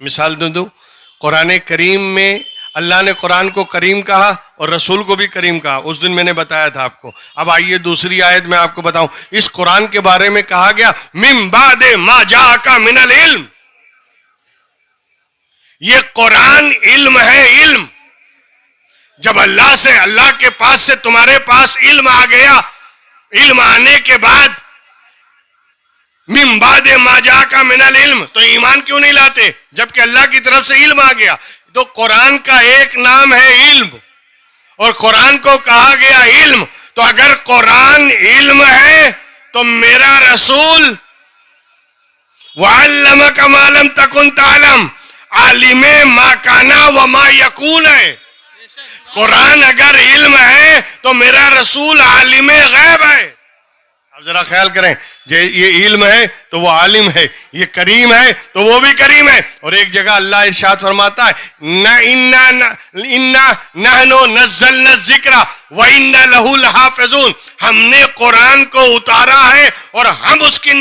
مثال دوں قرآن کریم میں اللہ نے قرآن کو کریم کہا اور رسول کو بھی کریم کہا. اس دن میں نے بتایا تھا آپ کو. اب آئیے دوسری آیت میں آپ کو بتاؤں. اس قرآن کے بارے میں کہا گیا من بعد ما جاءک من العلم. یہ قرآن علم ہے. علم جب اللہ سے, اللہ کے پاس سے تمہارے پاس علم آ گیا, علم آنے کے بعد من بعد ما جاءک من العلم, تو ایمان کیوں نہیں لاتے جبکہ اللہ کی طرف سے علم آ گیا؟ تو قرآن کا ایک نام ہے علم, اور قرآن کو کہا گیا علم. تو اگر قرآن علم ہے تو میرا رسول وَعَلَّمَكَ مَا لَمْ تَكُنْ تَعْلَمْ عالم ما کانا و ما یکون ہے. قرآن اگر علم ہے تو میرا رسول عالم غیب ہے. اب ذرا خیال کریں, یہ علم ہے تو وہ عالم ہے, یہ کریم ہے تو وہ بھی کریم ہے. اور ایک جگہ اللہ ارشاد فرماتا ہے اِنَّا نَحْنُ نَزَّلْنَا الذِّكْرَ وَإِنَّا لَهُ لَحَافِظُونَ. ہم نے قرآن کو اتارا ہے اور ہم اس کی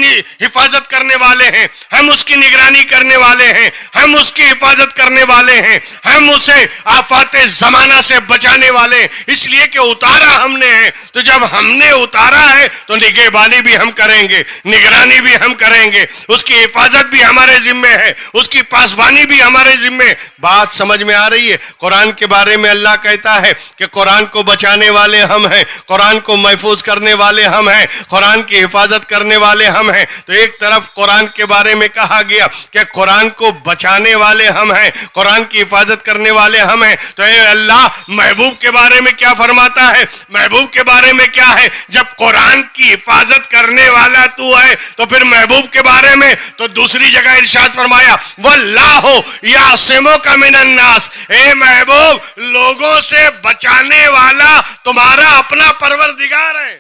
حفاظت کرنے والے ہیں, ہم اس کی نگرانی کرنے والے ہیں, ہم اس کی حفاظت کرنے والے ہیں, ہم اسے آفات زمانہ سے بچانے والے ہیں. اس لیے کہ اتارا ہم نے ہے. تو جب ہم نے اتارا ہے تو نگہبانی بھی ہم کریں گے, نگرانی بھی ہم کریں گے, اس کی حفاظت بھی ہمارے ذمے ہے, اس کی پاسبانی بھی ہمارے ذمے. بات سمجھ میں آ رہی ہے؟ قرآن کے بارے میں اللہ کہتا ہے کہ قرآن کو بچانے والے ہم ہیں, قرآن کو محفوظ کرنے والے ہم ہیں, قرآن کی حفاظت کرنے والے ہم ہیں. تو ایک طرف قرآن کے بارے میں کہا گیا کہ قرآن کو بچانے والے ہم ہیں, قرآن کی حفاظت کرنے والے ہم ہیں. تو اے اللہ محبوب کے بارے میں کیا فرماتا ہے؟ محبوب کے بارے میں کیا ہے؟ جب قرآن کی حفاظت کرنے والا تو ہے تو پھر محبوب کے بارے میں تو دوسری جگہ ارشاد فرمایا واللہ یعصمک من الناس. اے محبوب لوگوں سے بچانے والا تمہارا اپنا پروردگار ہے.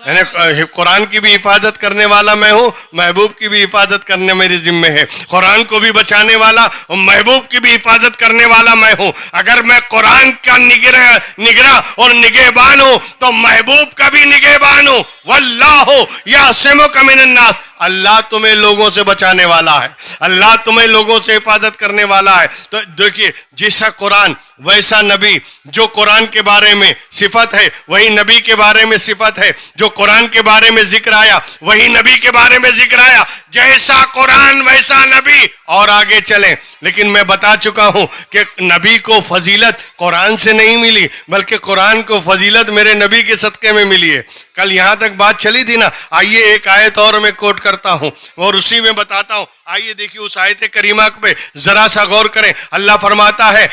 یعنی قرآن کی بھی حفاظت کرنے والا میں ہوں, محبوب کی بھی حفاظت کرنے میرے ذمہ ہے. قرآن کو بھی بچانے والا اور محبوب کی بھی حفاظت کرنے والا میں ہوں. اگر میں قرآن کا نگراں اور نگہبان ہوں تو محبوب کا بھی نگہبان ہوں. واللہ یعصمک من الناس. اللہ تمہیں لوگوں سے بچانے والا ہے, اللہ تمہیں لوگوں سے حفاظت کرنے والا ہے. تو دیکھیے جیسا قرآن ویسا نبی. جو قرآن کے بارے میں صفت ہے وہی نبی کے بارے میں صفت ہے. جو قرآن کے بارے میں ذکر آیا وہی نبی کے بارے میں ذکر آیا. جیسا قرآن ویسا نبی. اور آگے چلیں, لیکن میں بتا چکا ہوں کہ نبی کو فضیلت قرآن سے نہیں ملی بلکہ قرآن کو فضیلت میرے نبی کے صدقے میں ملی ہے. کل یہاں تک بات چلی تھی نا. آئیے ایک آیت اور میں کوٹ کرتا ہوں اور اسی میں بتاتا ہوں. آئیے دیکھیے اس آیت کریمہ پہ ذرا سا غور کریں. اللہ فرماتا ہے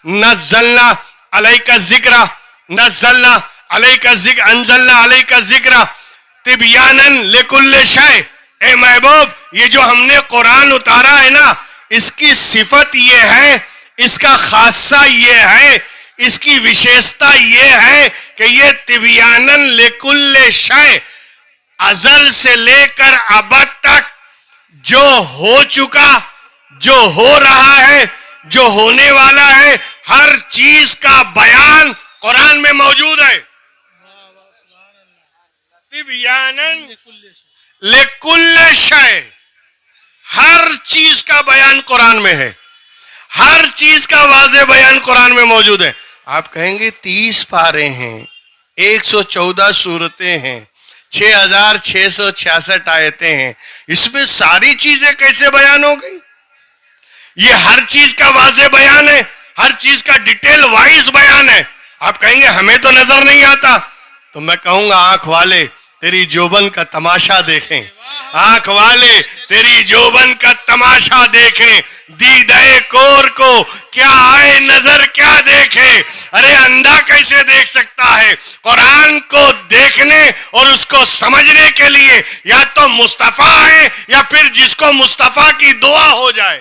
نزلنا علیک الذکر, نزلنا علیک الذکر, انزلنا علیک الذکر تبیانا لکل شیء. اے محبوب یہ جو ہم نے قرآن اتارا ہے نا, اس کی صفت یہ ہے, اس کا خاصہ یہ ہے, اس کی وشیشتا یہ ہے کہ یہ تبیانا لکل شیء, ازل سے لے کر ابد تک جو ہو چکا, جو ہو رہا ہے, جو ہونے والا ہے, ہر چیز کا بیان قرآن میں موجود ہے. تبیانا لکل شیء, ہر چیز کا بیان قرآن میں ہے, ہر چیز کا واضح بیان قرآن میں موجود ہے. آپ کہیں گے 30 پارے ہیں, 114 سورتیں ہیں, 6666 آیتیں ہیں, اس میں ساری چیزیں کیسے بیان ہو گئی؟ یہ ہر چیز کا واضح بیان ہے, ہر چیز کا ڈیٹیل وائز بیان ہے. آپ کہیں گے ہمیں تو نظر نہیں آتا. تو میں کہوں گا آنکھ والے تیری جوبن کا تماشا دیکھیں, آنکھ والے تیری جوبن کا تماشا دیکھیں. دیدہ کور کو کیا آئے نظر کیا دیکھے. ارے اندھا کیسے دیکھ سکتا ہے؟ قرآن کو دیکھنے اور اس کو سمجھنے کے لیے یا تو مصطفیٰ ہے یا پھر جس کو مصطفیٰ کی دعا ہو جائے,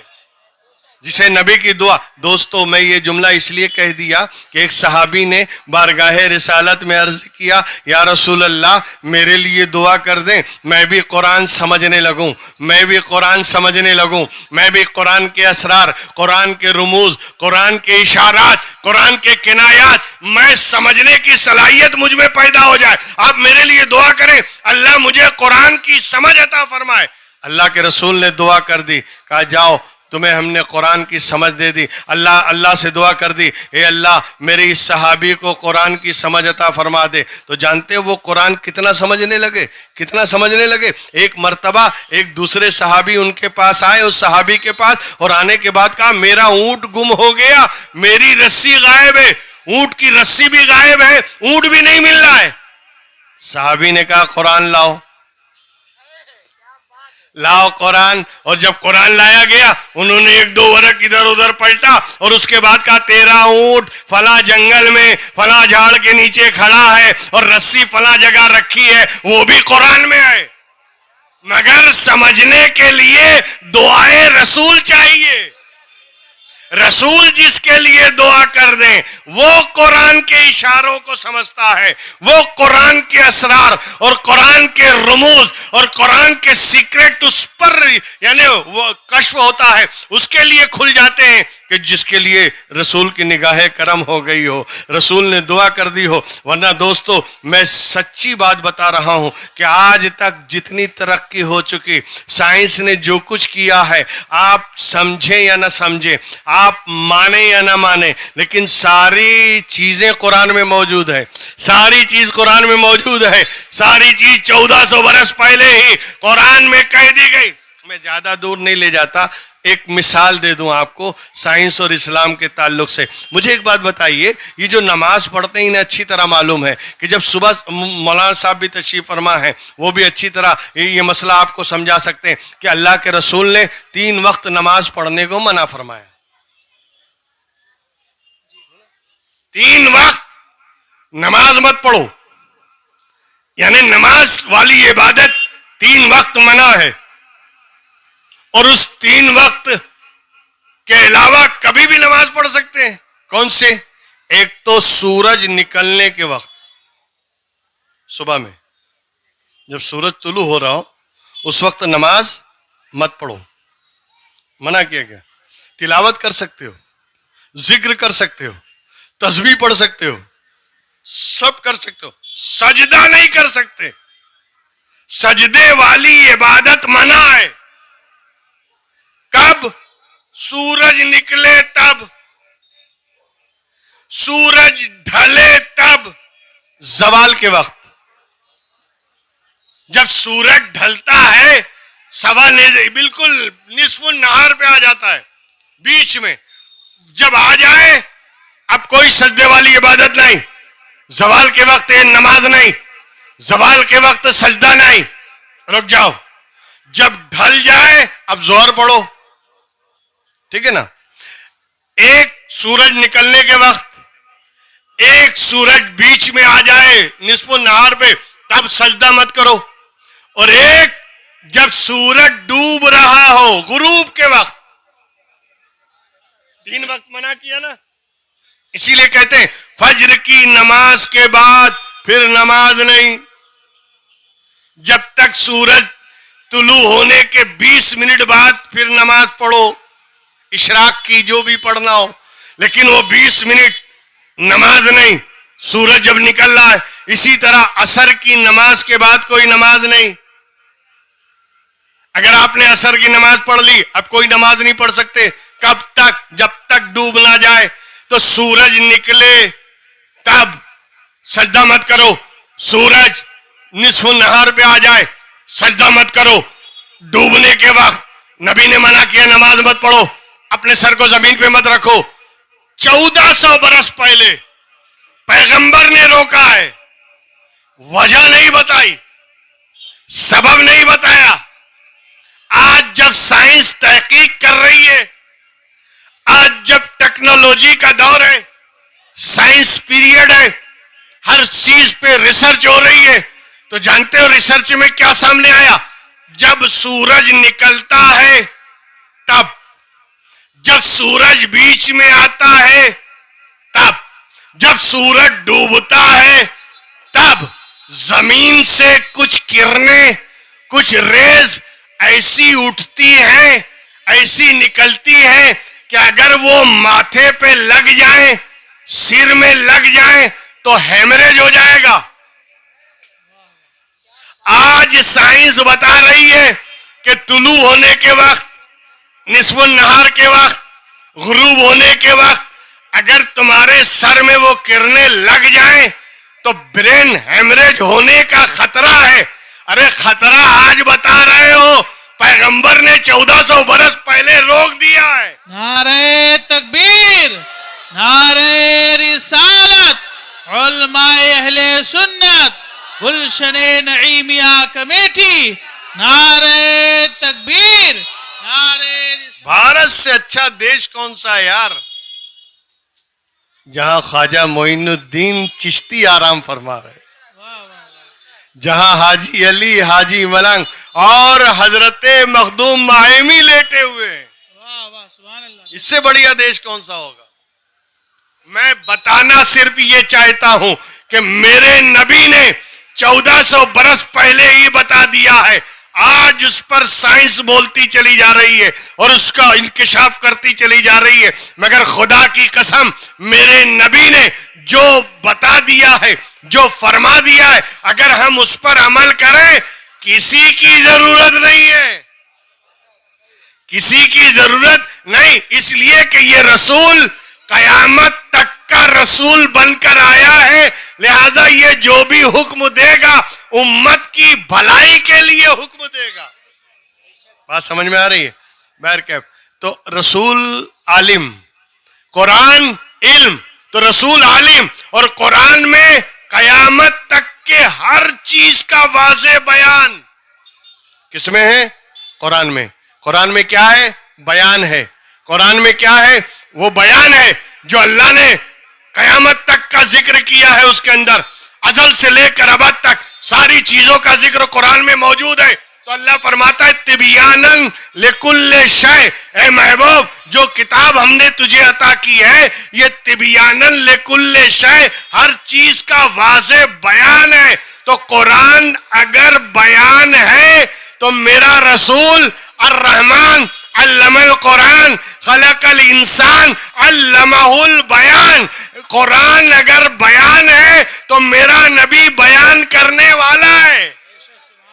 جسے نبی کی دعا. دوستو میں یہ جملہ اس لیے کہہ دیا کہ ایک صحابی نے بارگاہ رسالت میں عرض کیا یا رسول اللہ میرے لیے دعا کر دیں, میں بھی قرآن سمجھنے لگوں, میں بھی قرآن سمجھنے لگوں, میں بھی قرآن کے اسرار, قرآن کے رموز, قرآن کے اشارات, قرآن کے کنایات میں سمجھنے کی صلاحیت مجھ میں پیدا ہو جائے. آپ میرے لیے دعا کریں اللہ مجھے قرآن کی سمجھ عطا فرمائے. اللہ کے رسول نے دعا کر دی, کہا جاؤ تمہیں ہم نے قرآن کی سمجھ دے دی. اللہ سے دعا کر دی, اے اللہ میرے اس صحابی کو قرآن کی سمجھ عطا فرما دے. تو جانتے وہ قرآن کتنا سمجھنے لگے. ایک مرتبہ ایک دوسرے صحابی ان کے پاس آئے, اس صحابی کے پاس, اور آنے کے بعد کہا میرا اونٹ گم ہو گیا, میری رسی غائب ہے. اونٹ کی رسی بھی غائب ہے, اونٹ بھی نہیں مل رہا ہے. صحابی نے کہا قرآن لاؤ قرآن. اور جب قرآن لایا گیا انہوں نے ایک دو ورق ادھر ادھر پلٹا, اور اس کے بعد کہا تیرا اونٹ فلاں جنگل میں فلاں جھاڑ کے نیچے کھڑا ہے, اور رسی فلاں جگہ رکھی ہے, وہ بھی قرآن میں ہے. مگر سمجھنے کے لیے دعائے رسول چاہیے. رسول جس کے لیے دعا کر دیں وہ قرآن کے اشاروں کو سمجھتا ہے, وہ قرآن کے اسرار اور قرآن کے رموز اور قرآن کے سیکرٹ اس پر یعنی وہ کشف ہوتا ہے, اس کے لیے کھل جاتے ہیں کہ جس کے لیے رسول کی نگاہ کرم ہو گئی ہو, رسول نے دعا کر دی ہو. ورنہ دوستو میں سچی بات بتا رہا ہوں کہ آج تک جتنی ترقی ہو چکی, سائنس نے جو کچھ کیا ہے, آپ سمجھیں یا نہ سمجھیں, آپ مانیں یا نہ مانیں, لیکن ساری چیزیں قرآن میں موجود ہے. ساری چیز قرآن میں موجود ہے. ساری چیز 1400 برس پہلے ہی قرآن میں کہہ دی گئی. میں زیادہ دور نہیں لے جاتا, ایک مثال دے دوں آپ کو سائنس اور اسلام کے تعلق سے. مجھے ایک بات بتائیے, یہ جو نماز پڑھتے ہیں انہیں اچھی طرح معلوم ہے کہ جب صبح مولانا صاحب بھی تشریف فرما ہیں, وہ بھی اچھی طرح یہ مسئلہ آپ کو سمجھا سکتے ہیں کہ اللہ کے رسول نے 3 وقت نماز پڑھنے کو منع فرمایا. 3 وقت نماز مت پڑھو, یعنی نماز والی عبادت 3 وقت منع ہے. اور اس 3 وقت کے علاوہ کبھی بھی نماز پڑھ سکتے ہیں. کون سے؟ ایک تو سورج نکلنے کے وقت, صبح میں جب سورج طلوع ہو رہا ہو اس وقت نماز مت پڑھو, منع کیا گیا. تلاوت کر سکتے ہو, ذکر کر سکتے ہو, تسبیح پڑھ سکتے ہو, سب کر سکتے ہو, سجدہ نہیں کر سکتے. سجدے والی عبادت منع ہے. کب؟ سورج نکلے تب, سورج ڈھلے تب, زوال کے وقت. جب سورج ڈھلتا ہے بالکل نصف النہار پہ آ جاتا ہے, بیچ میں جب آ جائے اب کوئی سجدے والی عبادت نہیں. زوال کے وقت نماز نہیں, زوال کے وقت سجدہ نہیں. رک جاؤ, جب ڈھل جائے اب ظہر پڑھو, ٹھیک ہے نا. ایک سورج نکلنے کے وقت, ایک سورج بیچ میں آ جائے نصف النہار پہ تب سجدہ مت کرو, اور ایک جب سورج ڈوب رہا ہو غروب کے وقت. 3 وقت منع کیا نا. اسی لیے کہتے ہیں فجر کی نماز کے بعد پھر نماز نہیں. جب تک سورج طلوع ہونے کے 20 منٹ بعد پھر نماز پڑھو, اشراق کی جو بھی پڑھنا ہو, لیکن وہ 20 منٹ نماز نہیں. سورج جب نکل رہا ہے, اسی طرح عصر کی نماز کے بعد کوئی نماز نہیں. اگر آپ نے عصر کی نماز پڑھ لی اب کوئی نماز نہیں پڑھ سکتے. کب تک؟ جب تک ڈوب نہ جائے. تو سورج نکلے تب سجدہ مت کرو, سورج نصف النہار پہ آ جائے سجدہ مت کرو. ڈوبنے کے وقت نبی نے منع کیا نماز مت پڑھو, اپنے سر کو زمین پہ مت رکھو. 1400 برس پہلے پیغمبر نے روکا ہے, وجہ نہیں بتائی, سبب نہیں بتایا. آج جب سائنس تحقیق کر رہی ہے, آج جب ٹیکنالوجی کا دور ہے, سائنس پیریڈ ہے, ہر چیز پہ ریسرچ ہو رہی ہے, تو جانتے ہو ریسرچ میں کیا سامنے آیا؟ جب سورج نکلتا ہے تب, جب سورج بیچ میں آتا ہے تب, جب سورج ڈوبتا ہے تب زمین سے کچھ کرنیں, کچھ ریز ایسی اٹھتی ہیں, ایسی نکلتی ہیں کہ اگر وہ ماتھے پہ لگ جائیں, سر میں لگ جائیں تو ہیمریج ہو جائے گا. آج سائنس بتا رہی ہے کہ طلوع ہونے کے وقت، نصف النہار کے وقت، غروب ہونے کے وقت اگر تمہارے سر میں وہ کرنیں لگ جائیں تو برین ہیمریج ہونے کا خطرہ ہے. ارے خطرہ آج بتا رہے ہو، پیغمبر نے 1400 برس پہلے روک دیا ہے. نعرہ تکبیر، نعرہ رسالت، علماء اہل سنت، گلشن نعیمیہ کمیٹی، نعرہ تکبیر، نعرہ رسالت. بھارت سے اچھا دیش کون سا ہے یار، جہاں خواجہ معین الدین چشتی آرام فرما رہے، جہاں حاجی علی، حاجی ملنگ اور حضرت مخدوم مائمی لیٹے ہوئے ہیں. واہ واہ سبحان اللہ. اس سے بڑھیا دیش کون سا ہوگا؟ میں بتانا صرف یہ چاہتا ہوں کہ میرے نبی نے 1400 برس پہلے ہی بتا دیا ہے. آج اس پر سائنس بولتی چلی جا رہی ہے اور اس کا انکشاف کرتی چلی جا رہی ہے، مگر خدا کی قسم میرے نبی نے جو بتا دیا ہے، جو فرما دیا ہے، اگر ہم اس پر عمل کریں کسی کی ضرورت نہیں ہے، کسی کی ضرورت نہیں. اس لیے کہ یہ رسول قیامت تک کا رسول بن کر آیا ہے، لہذا یہ جو بھی حکم دے گا امت کی بھلائی کے لیے حکم دے گا. بات سمجھ میں آ رہی ہے؟ بہرکیف تو رسول عالم، قرآن علم، تو رسول عالم اور قرآن میں قیامت تک کے ہر چیز کا واضح بیان کس میں ہے؟ قرآن میں. قرآن میں کیا ہے؟ بیان ہے. قرآن میں کیا ہے؟ وہ بیان ہے جو اللہ نے قیامت تک کا ذکر کیا ہے. اس کے اندر ازل سے لے کر ابد تک ساری چیزوں کا ذکر قرآن میں موجود ہے. تو اللہ فرماتا ہے تبیاناً لکل شے، اے محبوب جو کتاب ہم نے تجھے عطا کی ہے یہ تبیاناً لکل شے، ہر چیز کا واضح بیان ہے. تو قرآن اگر بیان ہے تو میرا رسول الرحمن علم القرآن خلق الانسان علمہ البیان، قرآن اگر بیان ہے تو میرا نبی بیان کرنے والا ہے.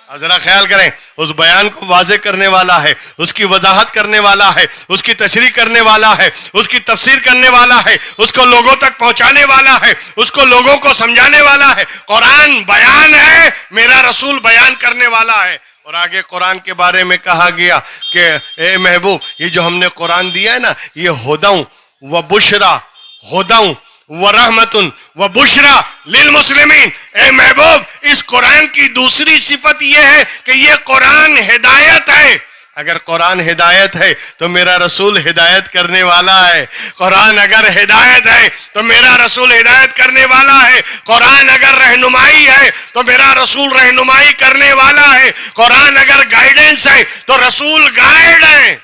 اب ذرا خیال کریں، اس بیان کو واضح کرنے والا ہے، اس کی وضاحت کرنے والا ہے، اس کی تشریح کرنے والا ہے، اس کی تفسیر کرنے والا ہے، اس کو لوگوں تک پہنچانے والا ہے، اس کو لوگوں کو سمجھانے والا ہے. قرآن بیان ہے، میرا رسول بیان کرنے والا ہے. اور آگے قرآن کے بارے میں کہا گیا کہ اے محبوب یہ جو ہم نے قرآن دیا ہے نا یہ ہدی و بشرا، ہدی و رحمت و بشرا للمسلمین. اے محبوب اس قرآن کی دوسری صفت یہ ہے کہ یہ قرآن ہدایت ہے. اگر قرآن ہدایت ہے تو میرا رسول ہدایت کرنے والا ہے. قرآن اگر ہدایت ہے تو میرا رسول ہدایت کرنے والا ہے. قرآن اگر رہنمائی ہے تو میرا رسول رہنمائی کرنے والا ہے. قرآن اگر گائیڈنس ہے تو رسول گائیڈ ہے.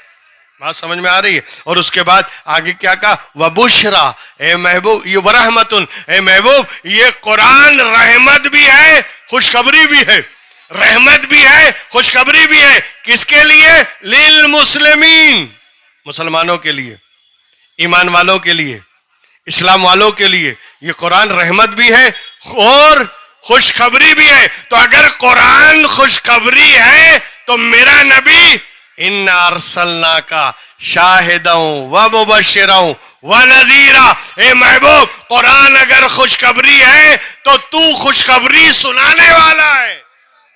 بات سمجھ میں آ رہی ہے؟ اور اس کے بعد آگے کیا کہا؟ وبشرا، اے محبوب یہ ورحمتن، اے محبوب یہ قرآن رحمت بھی ہے خوشخبری بھی ہے، رحمت بھی ہے خوشخبری بھی ہے. کس کے لیے؟ للمسلمین، مسلمانوں کے لیے، ایمان والوں کے لیے، اسلام والوں کے لیے. یہ قرآن رحمت بھی ہے اور خوشخبری بھی ہے. تو اگر قرآن خوشخبری ہے تو میرا نبی اِنَّا أَرْسَلْنَاكَ شَاهِدًا وَمُبَشِّرًا وَنَذِيرًا. اے محبوب قرآن اگر خوشخبری ہے تو تو خوشخبری سنانے والا ہے.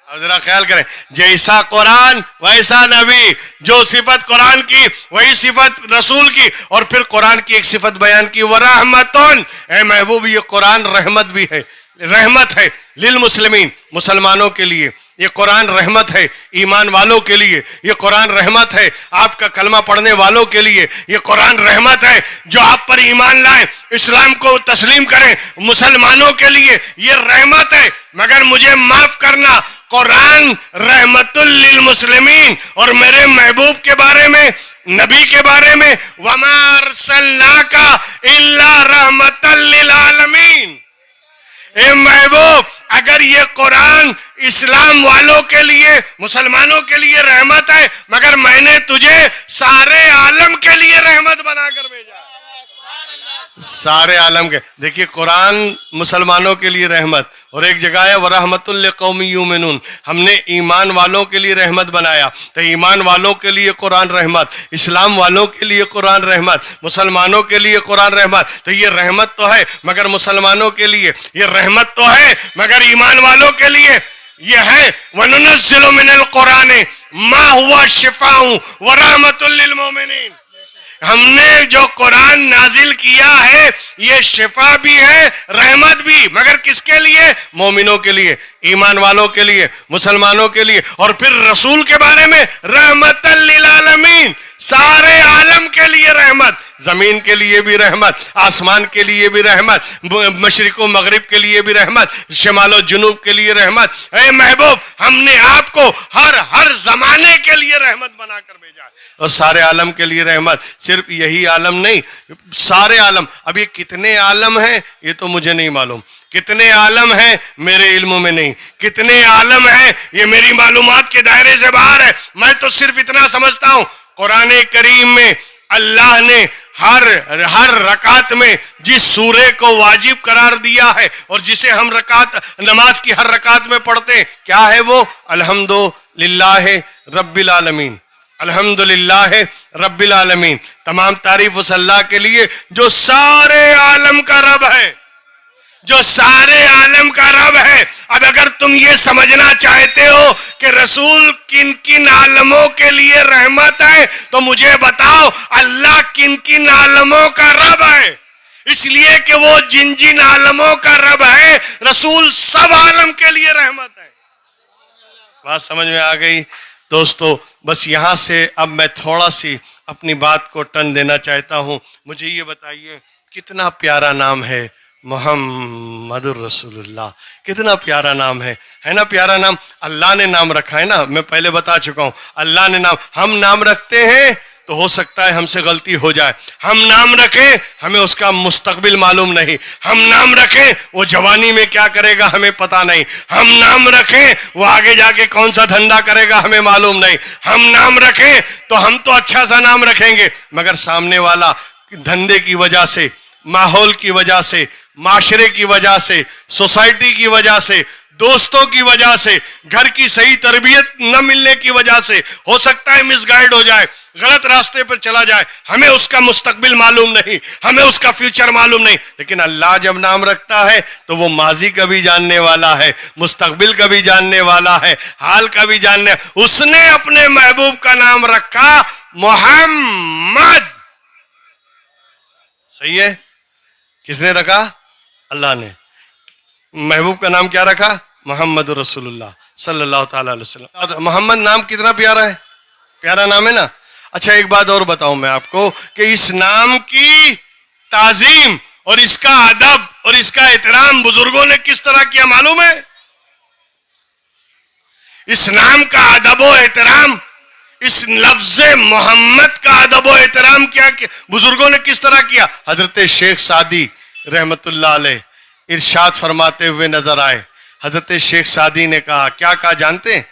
اب ذرا خیال کریں، جیسا قرآن ویسا نبی، جو صفت قرآن کی وہی صفت رسول کی. اور پھر قرآن کی ایک صفت بیان کی وَرَحْمَةٌ، اے محبوب یہ قرآن رحمت بھی ہے، رحمت ہے للمسلمین، مسلمانوں کے لیے. یہ قرآن رحمت ہے ایمان والوں کے لیے. یہ قرآن رحمت ہے آپ کا کلمہ پڑھنے والوں کے لیے. یہ قرآن رحمت ہے جو آپ پر ایمان لائیں، اسلام کو تسلیم کریں، مسلمانوں کے لیے یہ رحمت ہے. مگر مجھے معاف کرنا، قرآن رحمت للمسلمین اور میرے محبوب کے بارے میں، نبی کے بارے میں وَمَا أَرْسَلْنَاكَ إِلَّا رَحْمَةً لِلْعَالَمِينَ. اے محبوب اگر یہ قرآن اسلام والوں کے لیے، مسلمانوں کے لیے رحمت ہے، مگر میں نے تجھے سارے عالم کے لیے رحمت بنا کر بھیجا. سارے عالم کے. دیکھیے قرآن مسلمانوں کے لیے رحمت، اور ایک جگہ ہے وَرَحْمَةٌ لِّقَوْمٍ يُؤْمِنُونَ، ہم نے ایمان والوں کے لیے رحمت بنایا. تو ایمان والوں کے لیے قرآن رحمت، اسلام والوں کے لیے قرآن رحمت، مسلمانوں کے لیے قرآن رحمت. تو یہ رحمت تو ہے مگر مسلمانوں کے لیے، یہ رحمت تو ہے مگر ایمان والوں کے لیے. یہ ہے وَنُنَزِّلُ مِنَ الْقُرْآنِ مَا هُوَ شِفَاءٌ وَرَحْمَةٌ لِّلْمُؤْمِنِينَ. ہم نے جو قرآن نازل کیا ہے یہ شفا بھی ہے رحمت بھی، مگر کس کے لیے؟ مومنوں کے لیے، ایمان والوں کے لیے، مسلمانوں کے لیے. اور پھر رسول کے بارے میں رحمت للعالمین، سارے عالم کے لیے رحمت، زمین کے لیے بھی رحمت، آسمان کے لیے بھی رحمت، مشرق و مغرب کے لیے بھی رحمت، شمال و جنوب کے لیے رحمت. اے محبوب ہم نے آپ کو ہر زمانے کے لیے رحمت بنا کر بھیجا ہے، اور سارے عالم کے لیے رحمت. صرف یہی عالم نہیں، سارے عالم. اب یہ کتنے عالم ہیں یہ تو مجھے نہیں معلوم، کتنے عالم ہیں میرے علم میں نہیں، کتنے عالم ہیں یہ میری معلومات کے دائرے سے باہر ہے. میں تو صرف اتنا سمجھتا ہوں قرآن کریم میں اللہ نے ہر رکعت میں جس سورے کو واجب قرار دیا ہے اور جسے ہم نماز کی ہر رکعت میں پڑھتے ہیں، کیا ہے وہ؟ الحمدللہ رب العالمین، الحمدللہ رب العالمین. تمام تعریف اس اللہ کے لیے جو سارے عالم کا رب ہے، جو سارے عالم کا رب ہے. اب اگر تم یہ سمجھنا چاہتے ہو کہ رسول کن کن عالموں کے لیے رحمت ہے تو مجھے بتاؤ اللہ کن کن عالموں کا رب ہے. اس لیے کہ وہ جن جن عالموں کا رب ہے رسول سب عالم کے لیے رحمت ہے. بات سمجھ میں آ گئی دوستو؟ بس یہاں سے اب میں تھوڑا سی اپنی بات کو ٹن دینا چاہتا ہوں. مجھے یہ بتائیے کتنا پیارا نام ہے محمد الرسول اللہ، کتنا پیارا نام ہے نا؟ پیارا نام اللہ نے نام رکھا ہے نا. میں پہلے بتا چکا ہوں اللہ نے نام، ہم نام رکھتے ہیں تو ہو سکتا ہے ہم سے غلطی ہو جائے. ہم نام رکھیں ہمیں اس کا مستقبل معلوم نہیں، ہم نام رکھیں وہ جوانی میں کیا کرے گا ہمیں پتا نہیں، ہم نام رکھیں وہ آگے جا کے کون سا دھندا کرے گا ہمیں معلوم نہیں. ہم نام رکھیں تو ہم تو اچھا سا نام رکھیں گے مگر سامنے والا دھندے کی وجہ سے، ماحول کی وجہ سے، معاشرے کی وجہ سے، سوسائٹی کی وجہ سے، دوستوں کی وجہ سے، گھر کی صحیح تربیت نہ ملنے کی وجہ سے ہو سکتا ہے مس گائیڈ ہو جائے، غلط راستے پر چلا جائے. ہمیں اس کا مستقبل معلوم نہیں، ہمیں اس کا فیوچر معلوم نہیں. لیکن اللہ جب نام رکھتا ہے تو وہ ماضی کا بھی جاننے والا ہے، مستقبل کا بھی جاننے والا ہے، حال کا بھی جاننے. اس نے اپنے محبوب کا نام رکھا محمد. صحیح ہے؟ کس نے رکھا؟ اللہ نے. محبوب کا نام کیا رکھا؟ محمد رسول اللہ صلی اللہ تعالی علیہ وسلم. محمد نام کتنا پیارا ہے، پیارا نام ہے نا. اچھا ایک بات اور بتاؤں میں آپ کو کہ اس نام کی تعظیم اور اس کا ادب اور اس کا احترام بزرگوں نے کس طرح کیا معلوم ہے؟ اس نام کا ادب و احترام، اس لفظ محمد کا ادب و احترام کیا بزرگوں نے کس طرح کیا؟ حضرت شیخ سعدی رحمت اللہ علیہ ارشاد فرماتے ہوئے نظر آئے. حضرت شیخ سعدی نے کہا، کیا کہا جانتے ہیں؟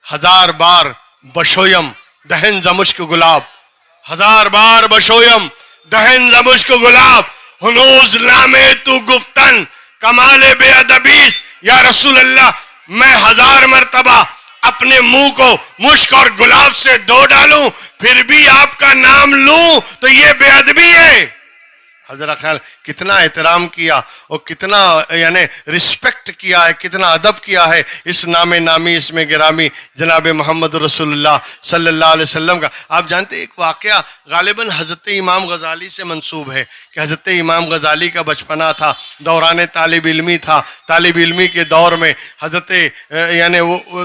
1000 بار بشویم دہن زمشک گلاب، 1000 بار بشویم دہن زمشک گلاب، ہنوز نامے تو گفتن کمال بے ادبیست. یا رسول اللہ میں 1000 مرتبہ اپنے منہ کو مشک اور گلاب سے دھو ڈالوں پھر بھی آپ کا نام لوں تو یہ بے ادبی ہے. حضرت خیال کتنا احترام کیا اور کتنا یعنی رسپیکٹ کیا ہے، کتنا ادب کیا ہے اس نام نامی، اس میں گرامی جناب محمد رسول اللہ صلی اللہ علیہ وسلم کا. آپ جانتے ایک واقعہ غالباً حضرت امام غزالی سے منسوب ہے کہ حضرت امام غزالی کا بچپنا تھا، دوران طالب علمی تھا. طالب علمی کے دور میں حضرت یعنی وہ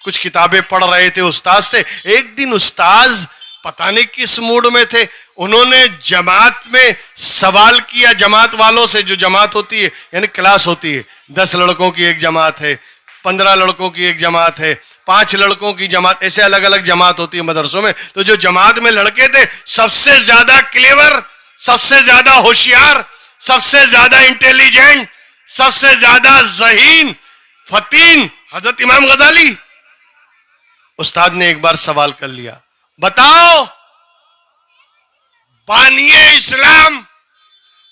کچھ کتابیں پڑھ رہے تھے استاد سے. ایک دن استاذ پتہ نہیں کس موڈ میں تھے، انہوں نے جماعت میں سوال کیا، جماعت والوں سے. جو جماعت ہوتی ہے یعنی کلاس ہوتی ہے، 10 لڑکوں کی ایک جماعت ہے، 15 لڑکوں کی ایک جماعت ہے، 5 لڑکوں کی جماعت، ایسے الگ الگ جماعت ہوتی ہے مدرسوں میں. تو جو جماعت میں لڑکے تھے سب سے زیادہ کلیور، سب سے زیادہ ہوشیار، سب سے زیادہ انٹیلیجنٹ، سب سے زیادہ ذہین فتین حضرت امام غزالی. استاد نے ایک بار سوال کر لیا، بتاؤ بانی اسلام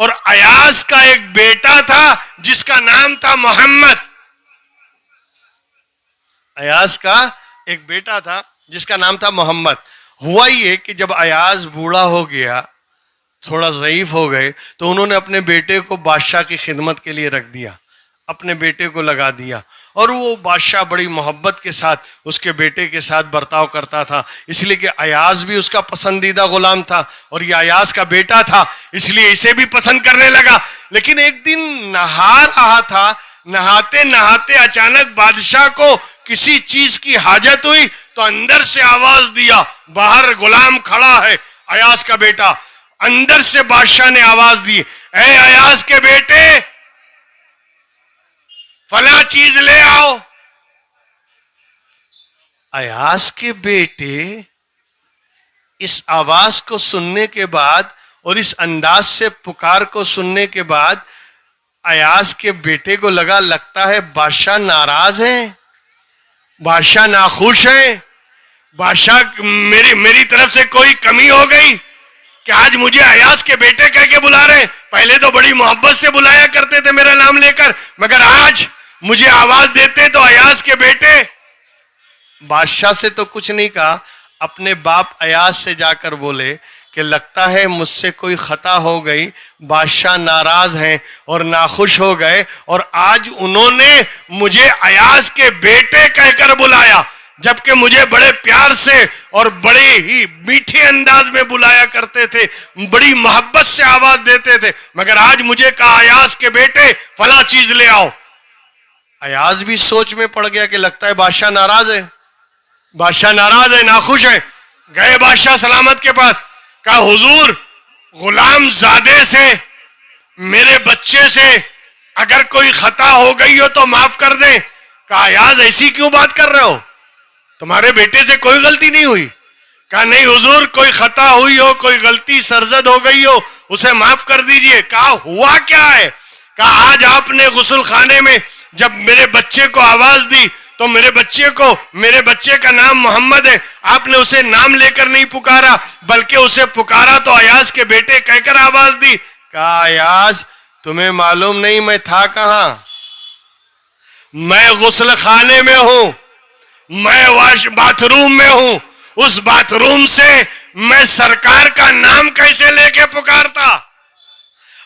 اور ایاز کا ایک بیٹا تھا جس کا نام تھا محمد. ایاز کا ایک بیٹا تھا جس کا نام تھا محمد. ہوا یہ کہ جب ایاز بوڑھا ہو گیا, تھوڑا ضعیف ہو گئے, تو انہوں نے اپنے بیٹے کو بادشاہ کی خدمت کے لیے رکھ دیا, اپنے بیٹے کو لگا دیا. اور وہ بادشاہ بڑی محبت کے ساتھ اس کے بیٹے کے ساتھ برتاؤ کرتا تھا, اس لیے کہ ایاز بھی اس کا پسندیدہ غلام تھا اور یہ ایاز کا بیٹا تھا, اس لیے اسے بھی پسند کرنے لگا. لیکن ایک دن نہا رہا تھا, نہاتے نہاتے اچانک بادشاہ کو کسی چیز کی حاجت ہوئی تو اندر سے آواز دیا, باہر غلام کھڑا ہے ایاز کا بیٹا. اندر سے بادشاہ نے آواز دی, اے ایاز کے بیٹے فلاں چیز لے آؤ. ایاز کے بیٹے اس آواز کو سننے کے بعد اور اس انداز سے پکار کو سننے کے بعد ایاز کے بیٹے کو لگتا ہے بادشاہ ناراض ہیں, بادشاہ ناخوش ہیں, بادشاہ میری طرف سے کوئی کمی ہو گئی کہ آج مجھے ایاز کے بیٹے کہہ کے بلا رہے ہیں. پہلے تو بڑی محبت سے بلایا کرتے تھے میرا نام لے کر, مگر آج مجھے آواز دیتے تو ایاز کے بیٹے. بادشاہ سے تو کچھ نہیں کہا, اپنے باپ ایاز سے جا کر بولے کہ لگتا ہے مجھ سے کوئی خطا ہو گئی, بادشاہ ناراض ہیں اور ناخوش ہو گئے, اور آج انہوں نے مجھے ایاز کے بیٹے کہہ کر بلایا, جبکہ مجھے بڑے پیار سے اور بڑے ہی میٹھے انداز میں بلایا کرتے تھے, بڑی محبت سے آواز دیتے تھے, مگر آج مجھے کہا ایاز کے بیٹے فلاں چیز لے آؤ. ایاز بھی سوچ میں پڑ گیا کہ لگتا ہے بادشاہ ناراض ہے, بادشاہ ناراض ہے, ناخوش ہے. گئے بادشاہ سلامت کے پاس, کہا حضور غلام زادے سے, میرے بچے سے اگر کوئی خطا ہو گئی ہو تو معاف کر دیں. کہا ایاز ایسی کیوں بات کر رہے ہو, تمہارے بیٹے سے کوئی غلطی نہیں ہوئی. کہا نہیں حضور, کوئی خطا ہوئی ہو, کوئی غلطی سرزد ہو گئی ہو, اسے معاف کر دیجئے. کہا ہوا کیا ہے؟ کہا آج آپ نے غسل خانے میں جب میرے بچے کو آواز دی تو میرے بچے کا نام محمد ہے, آپ نے اسے نام لے کر نہیں پکارا بلکہ اسے پکارا تو ایاز کے بیٹے کہہ کر آواز دی. کہا ایاز تمہیں معلوم نہیں میں تھا کہاں, میں غسل خانے میں ہوں, میں باتھ روم میں ہوں. اس باتھ روم سے میں سرکار کا نام کیسے لے کے پکارتا,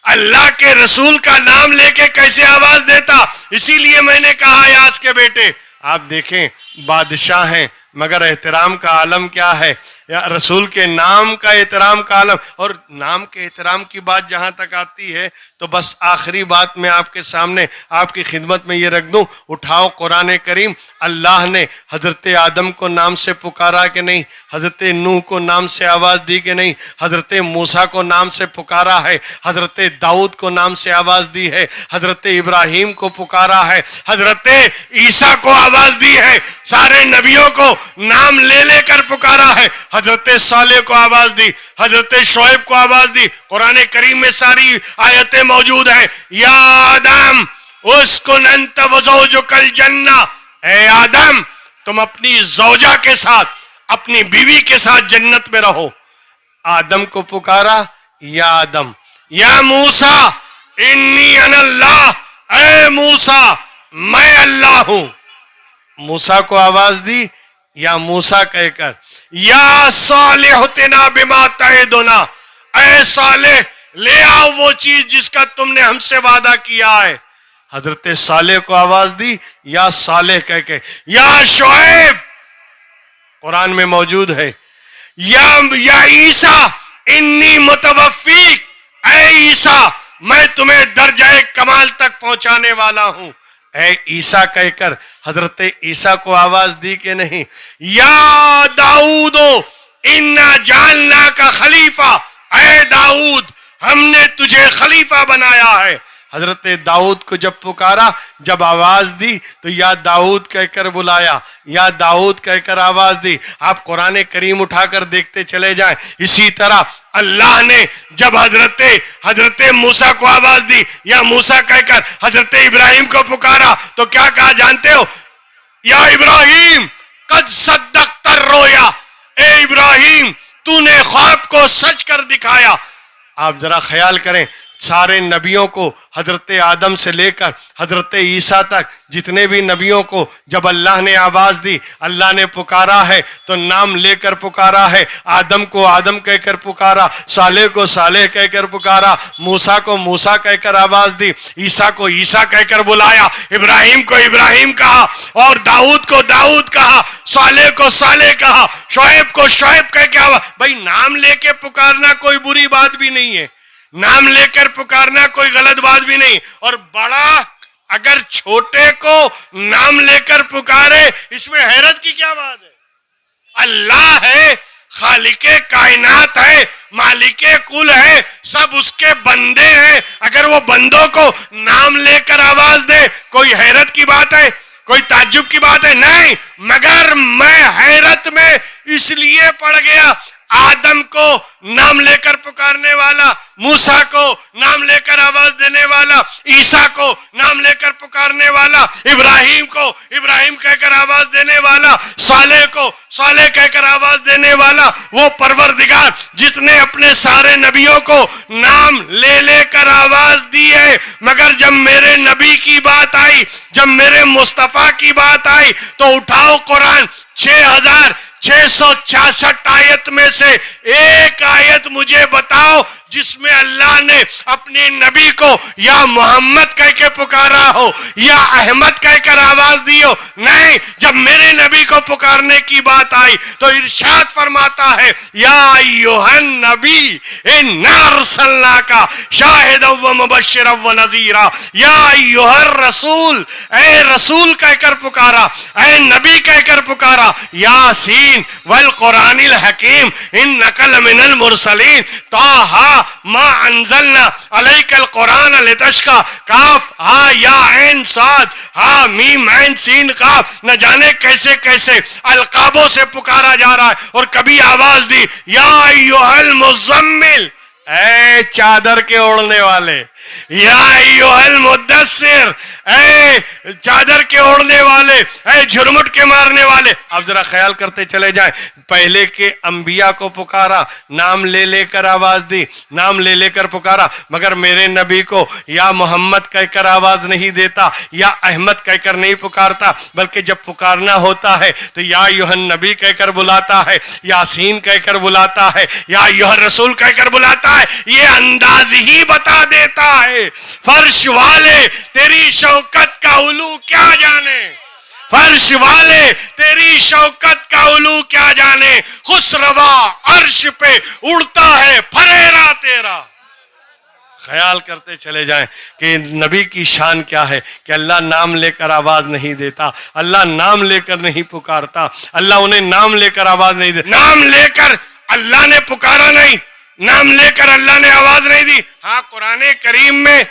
اللہ کے رسول کا نام لے کے کیسے آواز دیتا. اسی لیے میں نے کہا ایاز کے بیٹے. آپ دیکھیں بادشاہ ہیں مگر احترام کا عالم کیا ہے, یا رسول کے نام کا احترام کا عالم. اور نام کے احترام کی بات جہاں تک آتی ہے تو بس آخری بات میں آپ کے سامنے آپ کی خدمت میں یہ رکھ دوں. اٹھاؤ قرآن کریم, اللہ نے حضرت آدم کو نام سے پکارا کہ نہیں, حضرت نوح کو نام سے آواز دی کہ نہیں, حضرت موسیٰ کو نام سے پکارا ہے, حضرت داؤد کو نام سے آواز دی ہے, حضرت ابراہیم کو پکارا ہے, حضرت عیسیٰ کو آواز دی ہے, سارے نبیوں کو نام لے لے کر پکارا ہے, حضرت صالح کو آواز دی, حضرت شعیب کو آواز دی. قرآن کریم میں ساری آیتیں موجود ہیں. یا آدم اسکن انت وزوجک الجنہ, اے آدم تم اپنی زوجہ کے ساتھ اپنی بیوی کے ساتھ جنت میں رہو. آدم کو پکارا یا آدم, یا موسیٰ انی انا اللہ, اے موسیٰ میں اللہ ہوں. موسیٰ کو آواز دی یا موسیٰ کہہ کر, یا صالح تنا بما تعدنا, اے صالح لے آؤ وہ چیز جس کا تم نے ہم سے وعدہ کیا ہے. حضرت صالح کو آواز دی یا صالح کہہ کے. یا شعیب قرآن میں موجود ہے, یا عیسیٰ انی متوفیک, اے عیسیٰ میں تمہیں درجہ کمال تک پہنچانے والا ہوں. اے عیسیٰ کہہ کر حضرت عیسیٰ کو آواز دی کہ نہیں. یا داؤد انا جعلناک خلیفہ, اے داؤد ہم نے تجھے خلیفہ بنایا ہے. حضرت داؤد کو جب پکارا, جب آواز دی تو یا داؤد کہہ کر بلایا, یا داؤد کہہ کر آواز دی. آپ قرآن کریم اٹھا کر دیکھتے چلے جائیں. اسی طرح اللہ نے جب حضرت موسیٰ کو آواز دی یا موسیٰ کہہ کر حضرت ابراہیم کو پکارا تو کیا کہا جانتے ہو؟ یا ابراہیم قد صدقت الرؤیا, اے ابراہیم تو نے خواب کو سچ کر دکھایا. آپ ذرا خیال کریں, سارے نبیوں کو حضرت آدم سے لے کر حضرت عیسیٰ تک جتنے بھی نبیوں کو جب اللہ نے آواز دی، اللہ نے پکارا ہے تو نام لے کر پکارا ہے۔ آدم کو آدم کہہ کر پکارا، صالح کو صالح کہہ کر پکارا، موسیٰ کو موسیٰ کہہ کر آواز دی، عیسیٰ کو عیسیٰ کہہ کر بلایا، ابراہیم کو ابراہیم کہا، اور داؤد کو داؤد کہا، صالح کو صالح کہا، شعیب کو شعیب کہہ کے آواز۔ بھائی نام لے کے پکارنا کوئی بری بات بھی نہیں ہے، نام لے کر پکارنا کوئی غلط بات بھی نہیں، اور بڑا اگر چھوٹے کو نام لے کر پکارے اس میں حیرت کی کیا بات ہے؟ اللہ ہے، خالق کائنات ہے، مالک کل ہے، سب اس کے بندے ہیں، اگر وہ بندوں کو نام لے کر آواز دے کوئی حیرت کی بات ہے، کوئی تعجب کی بات ہے؟ نہیں، مگر میں حیرت میں اس لیے پڑ گیا، آدم کو نام لے کر پکارنے والا، موسیٰ کو نام لے کر آواز دینے والا، عیسیٰ کو نام لے کر پکارنے والا، ابراہیم کو ابراہیم کہہ کر آواز دینے والا، صالح کو صالح کہہ کر آواز دینے والا، وہ پروردگار جس نے اپنے سارے نبیوں کو نام لے لے کر آواز دی ہے، مگر جب میرے نبی کی بات آئی، جب میرے مصطفیٰ کی بات آئی تو اٹھاؤ قرآن 6666 آیت میں سے ایک آیت مجھے بتاؤ جس میں اللہ نے اپنے نبی کو یا محمد کہہ کے پکارا ہو یا احمد کہہ کر آواز دی ہو۔ نہیں، جب میرے نبی کو پکارنے کی بات آئی تو ارشاد فرماتا ہے، یا ایھا النبی انا ارسلناک شاہدا ومبشرا ونذیرا، یا ایھا الرسول، اے رسول کہہ کر پکارا، اے نبی کہہ کر پکارا، یاسین والقرآن الحکیم انک لمن المرسلین، طٰہٰ ما انزلنا علیک القرآن لتشقیٰ، کاف ہا یا عین صاد ہا میم عین سین قاف، نہ جانے کیسے کیسے القابوں سے پکارا جا رہا ہے، اور کبھی آواز دی، یا ایھا المزمل، اے چادر کے اوڑھنے والے، یا ایھا المدثر، اے چادر کے اوڑھنے والے، اے جھرمٹ کے مارنے والے۔ اب ذرا خیال کرتے چلے جائیں، پہلے کے انبیاء کو پکارا، نام لے لے کر آواز دی، نام لے لے کر پکارا، مگر میرے نبی کو یا محمد کہہ کر آواز نہیں دیتا، یا احمد کہہ کر نہیں پکارتا، بلکہ جب پکارنا ہوتا ہے تو یا ایھا النبی کہہ کر بلاتا ہے، یاسین کہہ کر بلاتا ہے، یا ایھا الرسول کہہ کر بلاتا ہے۔ یہ انداز ہی بتا دیتا ہے، فرش والے تیری شوکت کا علو کیا جانے، فرش والے تیری شوکت کا علو کیا جانے، خسروا عرش پہ اڑتا ہے پھریرا تیرا۔ خیال کرتے چلے جائیں کہ نبی کی شان کیا ہے، کہ اللہ نام لے کر آواز نہیں دیتا، اللہ نام لے کر نہیں پکارتا، اللہ انہیں نام لے کر آواز نہیں دیتا، نام لے کر اللہ نے پکارا نہیں، نام لے کر اللہ نے آواز نہیں دی۔ ہاں، قرآن کریم میں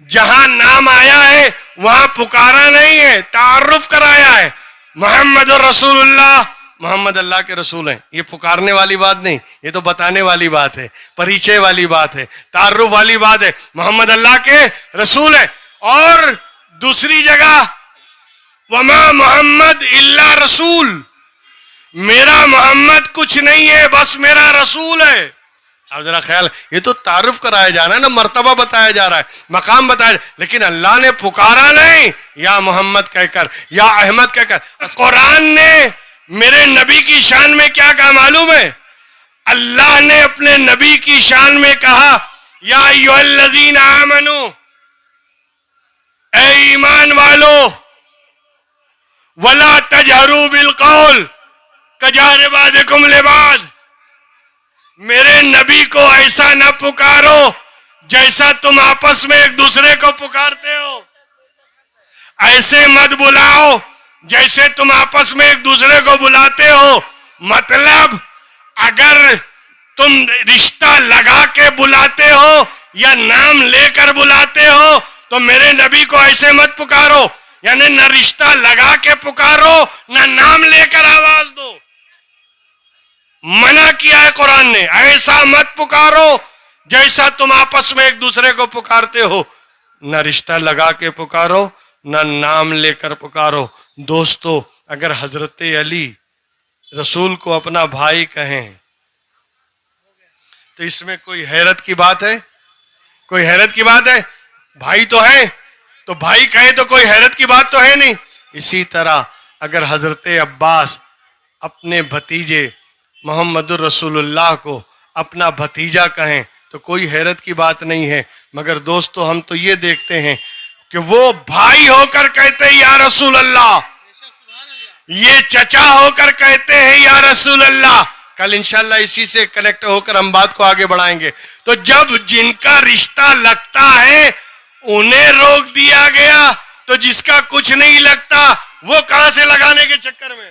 جہاں نام آیا ہے وہاں پکارا نہیں ہے، تعارف کرایا ہے، محمد رسول اللہ، محمد اللہ کے رسول ہیں، یہ پکارنے والی بات نہیں، یہ تو بتانے والی بات ہے، پریچے والی بات ہے، تعارف والی بات ہے، محمد اللہ کے رسول ہیں۔ اور دوسری جگہ وما محمد الا رسول، میرا محمد کچھ نہیں ہے، بس میرا رسول ہے۔ اب ذرا خیال، یہ تو تعارف کرایا جا رہا ہے نا، مرتبہ بتایا جا رہا ہے، مقام بتایا، لیکن اللہ نے پکارا نہیں یا محمد کہہ کر یا احمد کہہ کر۔ قرآن نے میرے نبی کی شان میں کیا کہا معلوم ہے؟ اللہ نے اپنے نبی کی شان میں کہا، یا ایھا الذین آمنوا، اے ایمان والو، ولا تجہروا بالقول کجہر بعضکم لبعض، میرے نبی کو ایسا نہ پکارو جیسا تم آپس میں ایک دوسرے کو پکارتے ہو، ایسے مت بلاؤ جیسے تم آپس میں ایک دوسرے کو بلاتے ہو۔ مطلب اگر تم رشتہ لگا کے بلاتے ہو یا نام لے کر بلاتے ہو تو میرے نبی کو ایسے مت پکارو، یعنی نہ رشتہ لگا کے پکارو نہ نام لے کر آواز دو، منع کیا ہے قرآن نے، ایسا مت پکارو جیسا تم آپس میں ایک دوسرے کو پکارتے ہو، نہ رشتہ لگا کے پکارو نہ نام لے کر پکارو۔ دوستو، اگر حضرت علی رسول کو اپنا بھائی کہیں تو اس میں کوئی حیرت کی بات ہے؟ کوئی حیرت کی بات ہے؟ بھائی تو ہے تو بھائی کہے تو کوئی حیرت کی بات تو ہے نہیں. اسی طرح اگر حضرت عباس اپنے بھتیجے محمد الرسول اللہ کو اپنا بھتیجا کہیں تو کوئی حیرت کی بات نہیں ہے. مگر دوستو ہم تو یہ دیکھتے ہیں کہ وہ بھائی ہو کر کہتے ہیں یا رسول اللہ، یہ چچا ہو کر کہتے ہیں یا رسول اللہ. کل انشاءاللہ اسی سے کنیکٹ ہو کر ہم بات کو آگے بڑھائیں گے. تو جب جن کا رشتہ لگتا ہے انہیں روک دیا گیا تو جس کا کچھ نہیں لگتا وہ کہاں سے لگانے کے چکر میں؟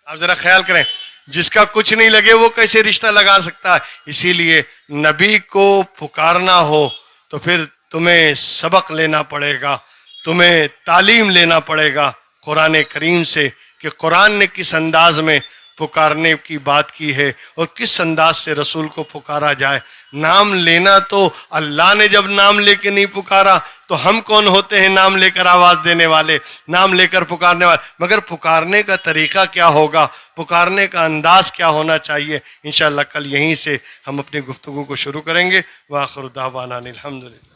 آپ ذرا خیال کریں، جس کا کچھ نہیں لگے وہ کیسے رشتہ لگا سکتا ہے؟ اسی لیے نبی کو پکارنا ہو تو پھر تمہیں سبق لینا پڑے گا، تمہیں تعلیم لینا پڑے گا قرآن کریم سے کہ قرآن نے کس انداز میں پکارنے کی بات کی ہے اور کس انداز سے رسول کو پکارا جائے. نام لینا تو اللہ نے جب نام لے کے نہیں پکارا تو ہم کون ہوتے ہیں نام لے کر آواز دینے والے، نام لے کر پکارنے والے؟ مگر پکارنے کا طریقہ کیا ہوگا، پکارنے کا انداز کیا ہونا چاہیے، انشاءاللہ کل یہیں سے ہم اپنی گفتگو کو شروع کریں گے. وآخر دعوانا الحمدللہ.